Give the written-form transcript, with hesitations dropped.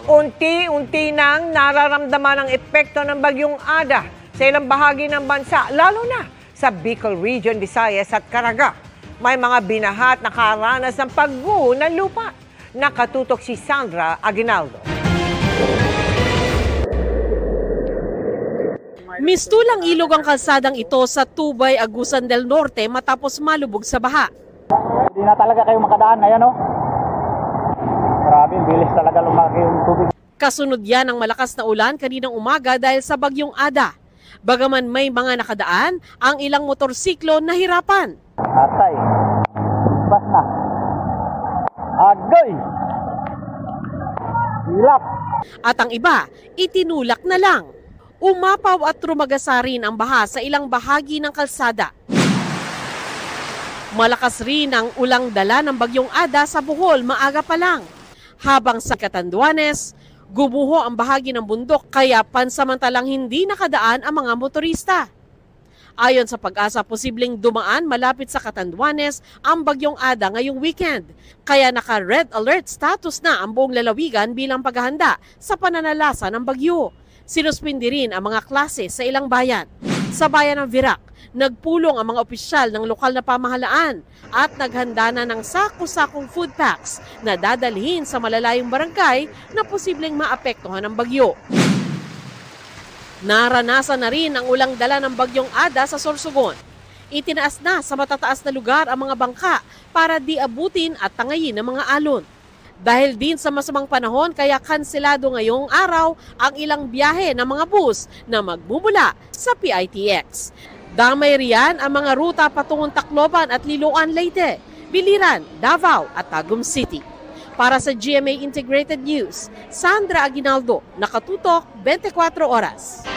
Unti-unti nang nararamdaman ang epekto ng bagyong Ada sa ilang bahagi ng bansa, lalo na sa Bicol Region, Visayas at Caraga. May mga binaha at nakaranas ng pagguho ng lupa. Nakatutok si Sandra Aguinaldo. Mistulang ilog ang kalsadang ito sa Tubay, Agusan del Norte matapos malubog sa baha. Hindi na talaga kayo makadaan. Ayan o. Grabe, bilis talaga lumaki yung tubig. Kasunod yan ng malakas na ulan kaninang umaga dahil sa bagyong Ada. Bagaman may mga nakadaan, ang ilang motorsiklo nahirapan. Atay. Bas na. Agoy! Hilap! At ang iba, itinulak na lang. Umapaw at rumagasa rin ang baha sa ilang bahagi ng kalsada. Malakas rin ang ulang dala ng bagyong Ada sa Bohol maaga pa lang. Habang sa Catanduanes, gumuho ang bahagi ng bundok kaya pansamantalang hindi nakadaan ang mga motorista. Ayon sa Pag-asa, posibleng dumaan malapit sa Catanduanes ang bagyong Ada ngayong weekend. Kaya naka-red alert status na ang buong lalawigan bilang paghahanda sa pananalasa ng bagyo. Sinuspindi rin ang mga klase sa ilang bayan. Sa bayan ng Virac, nagpulong ang mga opisyal ng lokal na pamahalaan at naghanda na ng sako-sakong food packs na dadalhin sa malalayong barangay na posibleng maapektuhan ng bagyo. Naranasan na rin ang ulang dala ng bagyong Ada sa Sorsogon. Itinaas na sa matataas na lugar ang mga bangka para di abutin at tangayin ng mga alon. Dahil din sa masamang panahon kaya kanselado ngayong araw ang ilang biyahe ng mga bus na magbubula sa PITX. Damay riyan ang mga ruta patungong Tacloban at Liloan, Leyte, Biliran, Davao at Tagum City. Para sa GMA Integrated News, Sandra Aguinaldo, Nakatutok, 24 Oras.